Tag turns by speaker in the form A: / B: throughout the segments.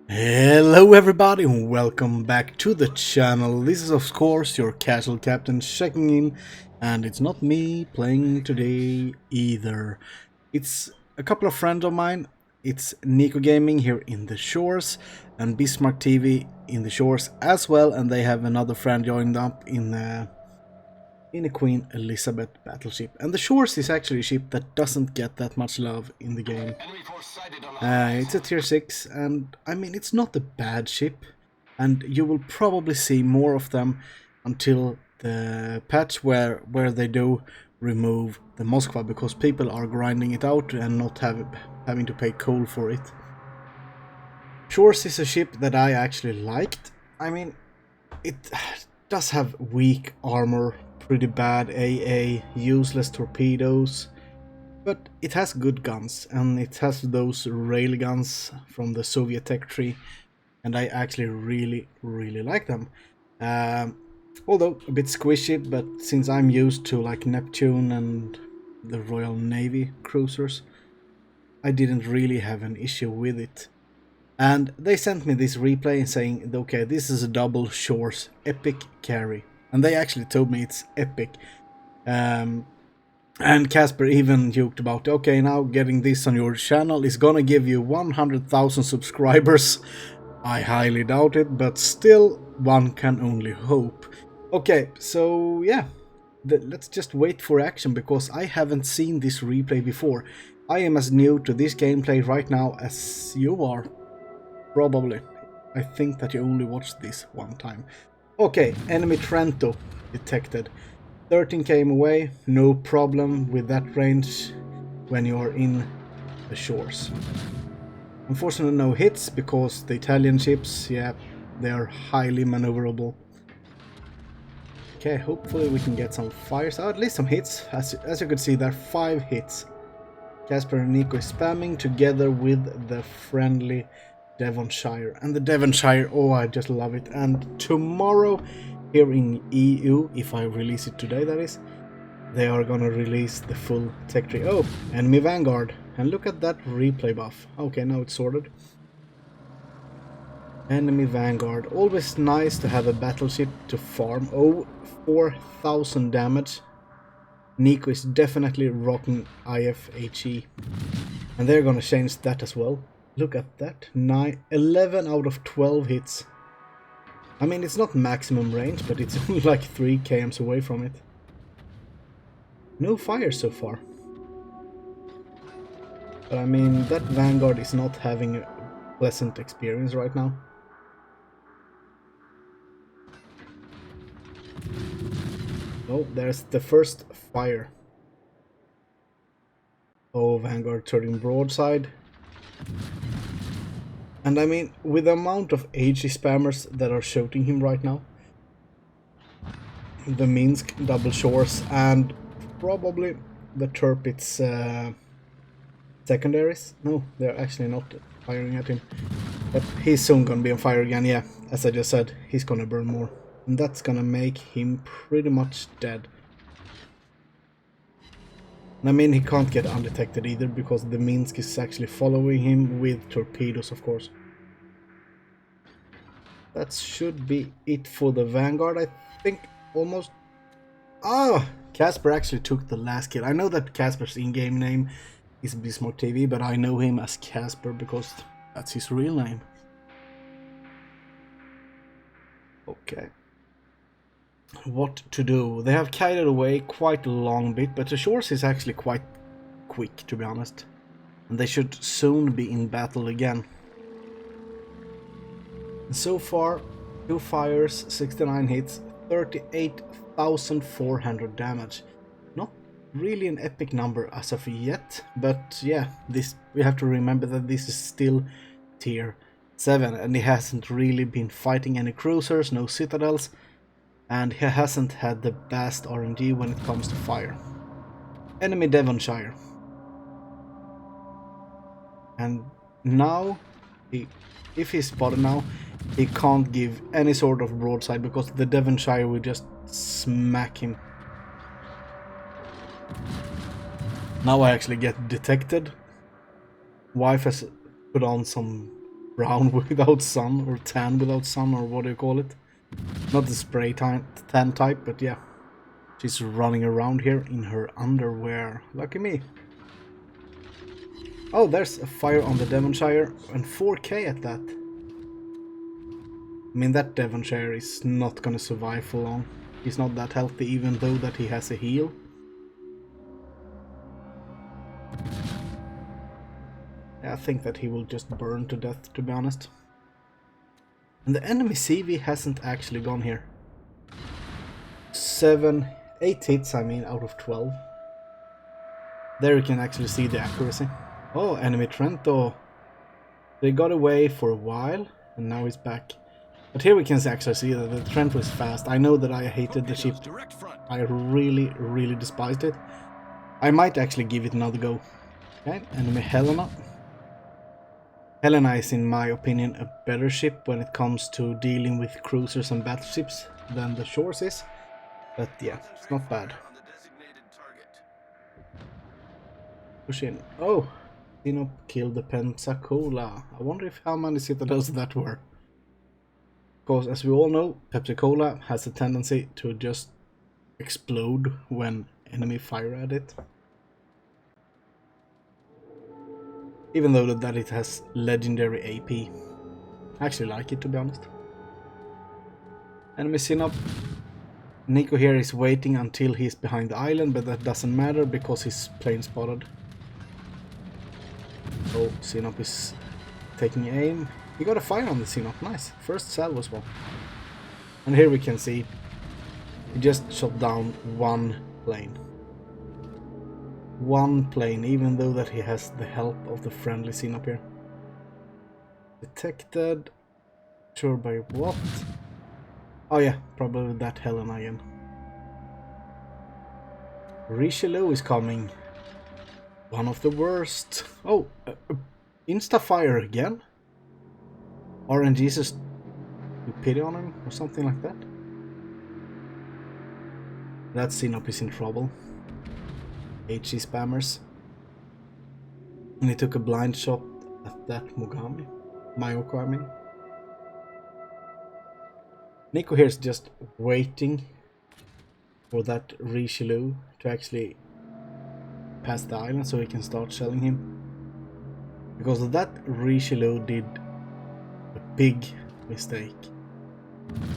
A: Hello everybody and welcome back to the channel. This is of course your casual captain checking in, and it's not me playing today either. It's a couple of friends of mine. It's Niko Gaming here in the Shores and Bismarck TV in the Shores as well, and they have another friend joined up in a Queen Elizabeth battleship. And the Shores is actually a ship that doesn't get that much love in the game. It's a tier 6, and I mean, it's not a bad ship, and you will probably see more of them until the patch where they do remove the Moskva, because people are grinding it out and not having to pay coal for it. Shores is a ship that I actually liked. I mean, it does have weak armor, pretty bad AA, useless torpedoes, but it has good guns, and it has those rail guns from the Soviet tech tree, and I actually really like them. Although a bit squishy, but since I'm used to like Neptune and the Royal Navy cruisers, I didn't really have an issue with it. And they sent me this replay saying, okay, this is a double Shores epic carry. And they actually told me it's epic. And Casper even joked about, okay, now getting this on your channel is gonna give you 100,000 subscribers. I highly doubt it, but still, one can only hope. Okay, so yeah, let's just wait for action, because I haven't seen this replay before. I am as new to this gameplay right now as you are, probably. I think that you only watched this one time. Okay, enemy Trento detected. 13 km away, no problem with that range when you're in the Shores. Unfortunately no hits, because the Italian ships, yeah, they are highly maneuverable. Okay, hopefully we can get some fires, or at least some hits. As you can see, there are 5 hits. Casper and Niko is spamming together with the friendly Devonshire. And the Devonshire, oh, I just love it. And tomorrow, here in EU, if I release it today, that is, they are gonna release the full tech tree. Oh, enemy Vanguard. And look at that replay buff. Okay, now it's sorted. Enemy Vanguard. Always nice to have a battleship to farm. Oh, 4,000 damage. Niko is definitely rocking IFHE. And they're gonna change that as well. Look at that. 11 out of 12 hits. I mean, it's not maximum range, but it's only like 3 km away from it. No fire so far. But I mean, that Vanguard is not having a pleasant experience right now. Oh, there's the first fire. Oh, Vanguard turning broadside. And I mean, with the amount of HE spammers that are shooting him right now, the Minsk double Shores and probably the Tirpitz secondaries. No, they're actually not firing at him. But he's soon gonna be on fire again, yeah. As I just said, he's gonna burn more. And that's gonna make him pretty much dead. And I mean, he can't get undetected either, because the Minsk is actually following him with torpedoes, of course. That should be it for the Vanguard, I think, almost. Ah! Casper actually took the last kill. I know that Casper's in-game name is Bismarck TV, but I know him as Casper because that's his real name. Okay. What to do? They have kited away quite a long bit, but the Shores is actually quite quick, to be honest. And they should soon be in battle again. And so far, 2 fires, 69 hits, 38,400 damage. Not really an epic number as of yet, but yeah, this we have to remember that this is still tier 7, and he hasn't really been fighting any cruisers, no citadels, and he hasn't had the best RNG when it comes to fire. Enemy Devonshire. And now, if he's spotted now, he can't give any sort of broadside, because the Devonshire will just smack him. Now I actually get detected. Wife has put on some brown without sun, or tan without sun, or what do you call it? Not the spray tan type, but yeah. She's running around here in her underwear. Lucky me. Oh, there's a fire on the Devonshire, and 4k at that. I mean, that Devonshire is not gonna survive for long. He's not that healthy, even though that he has a heal. I think that he will just burn to death, to be honest. And the enemy CV hasn't actually gone here. 8 hits, I mean, out of 12. There you can actually see the accuracy. Oh, enemy Trento. They got away for a while, and now he's back. But here we can actually see that the Trento is fast. I know that I hated the ship. I really, really despised it. I might actually give it another go. Okay, enemy Helena. Helena is, in my opinion, a better ship when it comes to dealing with cruisers and battleships than the Shchors is. But yeah, it's not bad. Push in. Oh, Sinop killed the Pensacola. I wonder if how many citadels that were. Because as we all know, Pepsi-Cola has a tendency to just explode when enemy fire at it. Even though that it has legendary AP. I actually like it, to be honest. Enemy Sinop. Niko here is waiting until he's behind the island, but that doesn't matter because he's plane spotted. So Sinop is taking aim. He got a fire on the Sinop, nice. First salvo as well. And here we can see he just shot down one plane. One plane, even though that he has the help of the friendly Sinop here. Detected. Sure by what? Oh yeah, probably that Helena again. Richelieu is coming. One of the worst. Oh, insta-fire again? RNG just do pity on him or something like that? That Sinop is in trouble. HE spammers. And he took a blind shot at that Mogami. Mayoko, I mean. Niko here is just waiting for that Richelieu to actually pass the island so he can start shelling him. Because that Richelieu did a big mistake.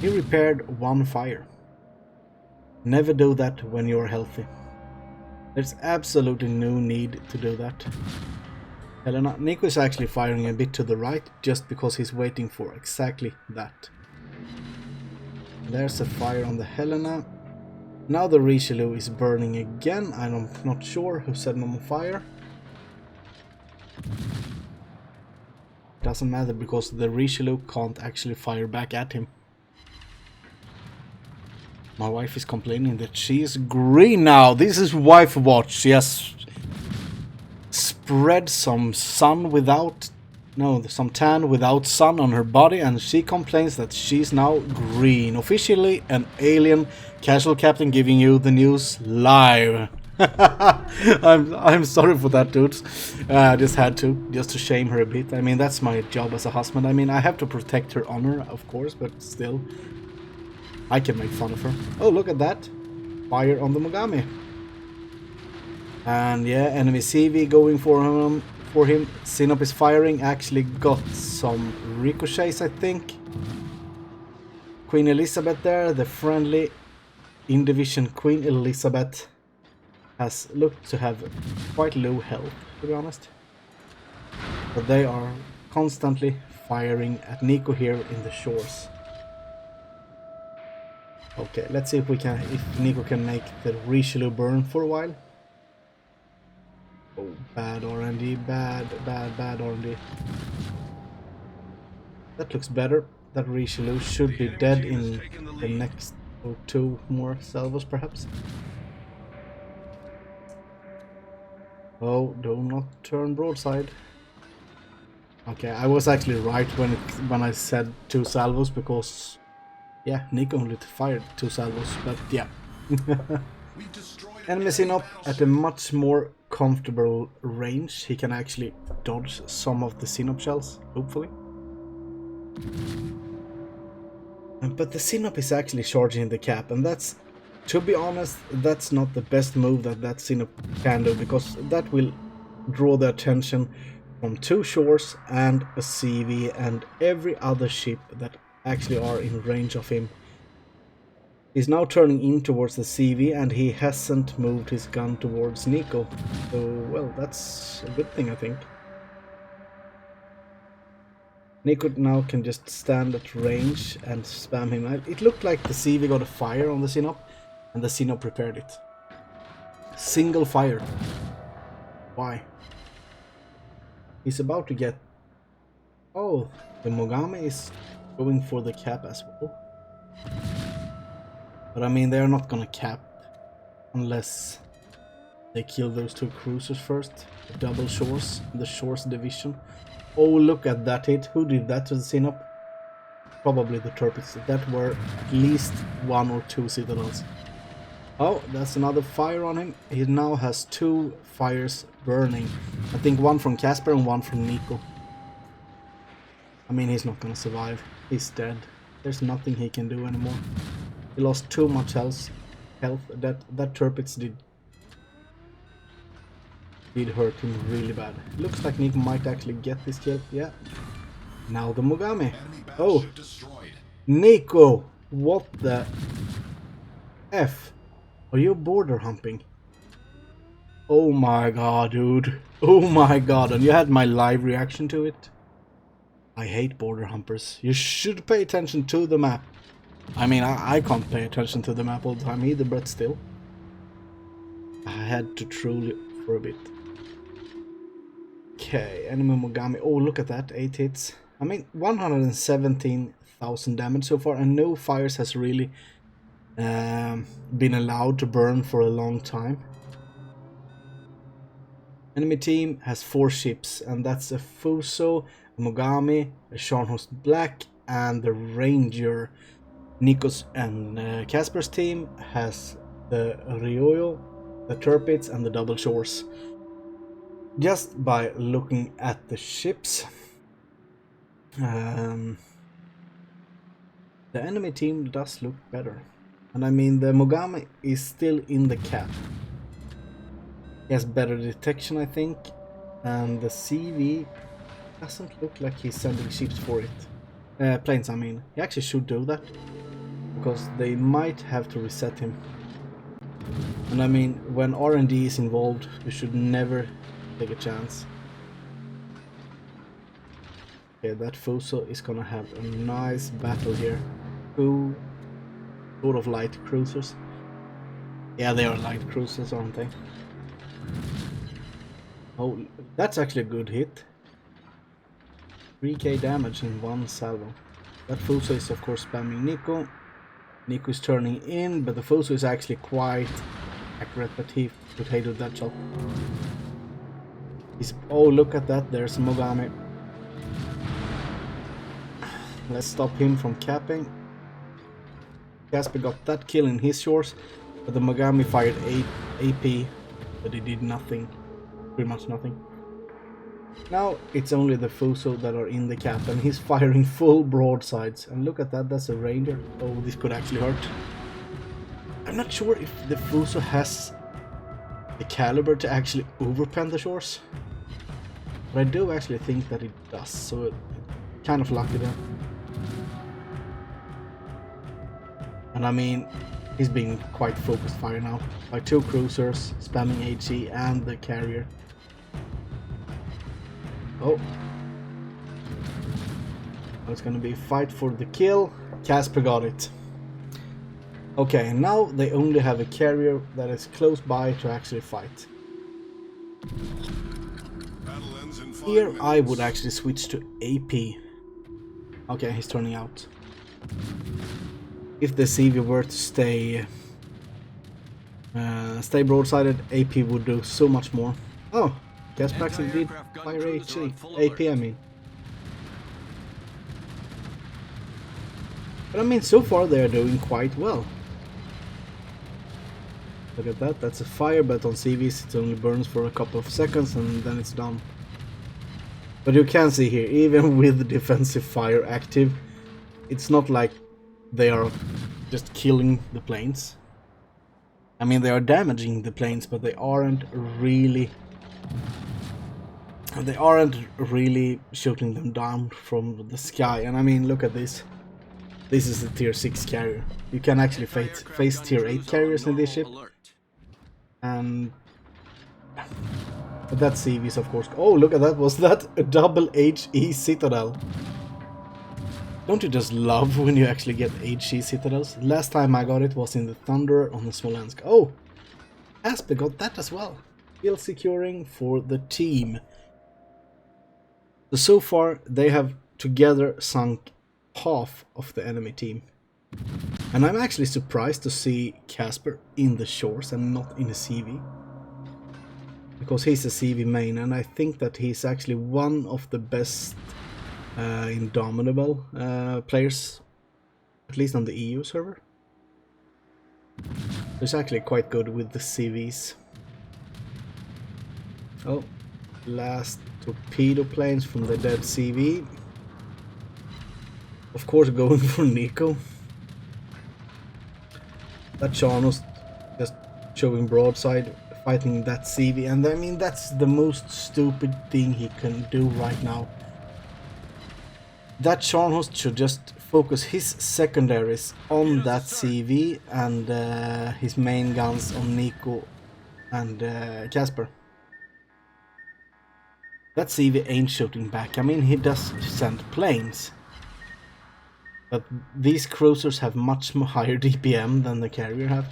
A: He repaired one fire. Never do that when you're healthy. There's absolutely no need to do that. Helena, Niko is actually firing a bit to the right just because he's waiting for exactly that. There's a fire on the Helena. Now the Richelieu is burning again. I'm not sure who set him on fire. Doesn't matter because the Richelieu can't actually fire back at him. My wife is complaining that she is green now. This is wife watch. She has spread some sun without... No, some tan without sun on her body, and she complains that she's now green. Officially an alien casual captain giving you the news live. I'm sorry for that, dudes. I just had to, just to shame her a bit. I mean, that's my job as a husband. I mean, I have to protect her honor, of course, but still, I can make fun of her. Oh, look at that. Fire on the Mogami. And yeah, enemy CV going for him. Sinop is firing, actually got some ricochets, I think. Queen Elizabeth there, the friendly in-division Queen Elizabeth has looked to have quite low health, to be honest. But they are constantly firing at Niko here in the Shchors. Okay, let's see if Niko can make the Richelieu burn for a while. Oh, bad RNG, bad RNG. That looks better. That Richelieu should be dead in the next or 2 more salvos, perhaps. Oh, do not turn broadside. Okay, I was actually right when I said 2 salvos because, yeah, Niko only fired 2 salvos, but yeah. Enemy Sinop at a much more comfortable range. He can actually dodge some of the Sinop shells, hopefully. But the Sinop is actually charging the cap, and that's, to be honest, that's not the best move that Sinop can do, because that will draw the attention from 2 shores and a CV and every other ship that actually are in range of him. He's now turning in towards the CV, and he hasn't moved his gun towards Niko. So, well, that's a good thing, I think. Niko now can just stand at range and spam him. It looked like the CV got a fire on the Sinop, and the Sinop repaired it. Single fire. Why? He's about to get... Oh, the Mogami is going for the cap as well. But I mean, they're not gonna cap unless they kill those 2 cruisers first. The double shores, the shores division. Oh, look at that hit. Who did that to the Sinop? Probably the Turpits. That were at least 1 or 2 Citadels. Oh, that's another fire on him. He now has 2 fires burning. I think 1 from Casper and 1 from Niko. I mean, he's not gonna survive. He's dead. There's nothing he can do anymore. He lost too much health. That Turpits did hurt him really bad. Looks like Niko might actually get this kill. Yeah. Now the Mogami. Oh, Niko! What the F? Are you border humping? Oh my god, dude. Oh my god, and you had my live reaction to it? I hate border humpers. You should pay attention to the map. I mean, I can't pay attention to the map all the time either, but still. I had to troll it for a bit. Okay, enemy Mogami. Oh, look at that, 8 hits. I mean, 117,000 damage so far, and no fires has really been allowed to burn for a long time. Enemy team has 4 ships, and that's a Fuso, a Mogami, a Scharnhorst Black, and the Ranger. Niko's and Casper's team has the Ryoyo, the Turpits, and the Double Shores. Just by looking at the ships, the enemy team does look better. And I mean, the Mogami is still in the cap. He has better detection, I think, and the CV doesn't look like he's sending ships for it. Planes, I mean. He actually should do that, because they might have to reset him. And I mean, when R&D is involved, you should never take a chance. Okay, that Fuso is gonna have a nice battle here. 2 sort of light cruisers. Yeah, they are light cruisers, aren't they? Oh, that's actually a good hit. 3k damage in 1 salvo. That Fuso is of course spamming Niko. Niko is turning in, but the Fuso is actually quite accurate, but he potatoed that shot. Oh, look at that, there's Mogami. Let's stop him from capping. Casper got that kill in his shores, but the Mogami fired 8 AP, but he did nothing. Pretty much nothing. Now it's only the Fuso that are in the cap, and he's firing full broadsides. And look at that, that's a Ranger. Oh, this could actually hurt. I'm not sure if the Fuso has the caliber to actually overpen the shores, but I do actually think that it does, so kind of lucky there. And I mean, he's being quite focused fire now by 2 cruisers spamming HE and the carrier. Oh, it's gonna be a fight for the kill. Casper got it. Okay, and now they only have a carrier that is close by to actually fight. Here I would actually switch to AP. Okay, he's turning out. If the CV were to stay broadsided, AP would do so much more. Oh, Casper actually did fire HE. AP, I mean. But I mean, so far they are doing quite well. Look at that, that's a fire, but on CVs it only burns for a couple of seconds and then it's done. But you can see here, even with defensive fire active, it's not like they are just killing the planes. I mean, they are damaging the planes, but they aren't really shooting them down from the sky. And I mean, look at this. This is the tier 6 carrier. You can actually face tier 8 carriers in this ship. And but that CV is of course... Oh, look at that. Was that a double HE Citadel? Don't you just love when you actually get HE Citadels? Last time I got it was in the Thunder on the Smolensk. Oh! Casper got that as well. Kill securing for the team. So far they have together sunk half of the enemy team. And I'm actually surprised to see Casper in the Shchors and not in a CV. Because he's a CV main, and I think that he's actually one of the best indomitable players, at least on the EU server. He's actually quite good with the CVs. Oh, last torpedo planes from the dead CV. Of course, going for Niko. That Shchors just showing broadside, fighting that CV, and I mean that's the most stupid thing he can do right now. That Shchors should just focus his secondaries on that CV and his main guns on Niko and Casper. That CV ain't shooting back. I mean, he does send planes, but these cruisers have much higher DPM than the carrier have.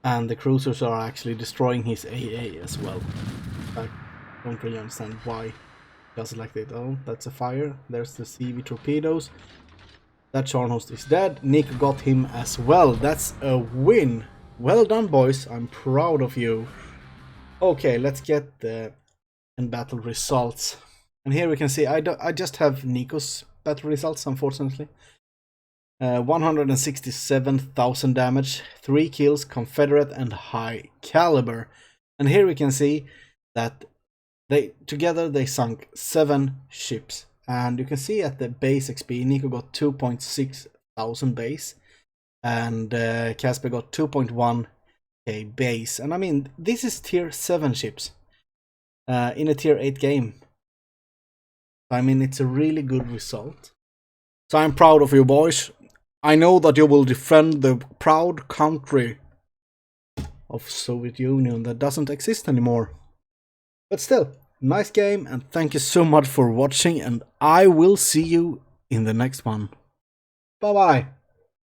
A: And the cruisers are actually destroying his AA as well. I don't really understand why he does it like that. Oh, that's a fire. There's the CV torpedoes. That Shchors is dead. Nick got him as well. That's a win. Well done, boys. I'm proud of you. Okay, let's get the battle results. And here we can see I just have Niko's battle results, unfortunately. 167,000 damage, 3 kills, Confederate and high caliber. And here we can see that together they sunk 7 ships. And you can see at the base XP, Niko got 2.6 thousand base, and Casper got 2.1k base. And I mean, this is tier 7 ships in a tier 8 game. I mean, it's a really good result. So I'm proud of you, boys. I know that you will defend the proud country of Soviet Union that doesn't exist anymore. But still, nice game, and thank you so much for watching, and I will see you in the next one. Bye bye.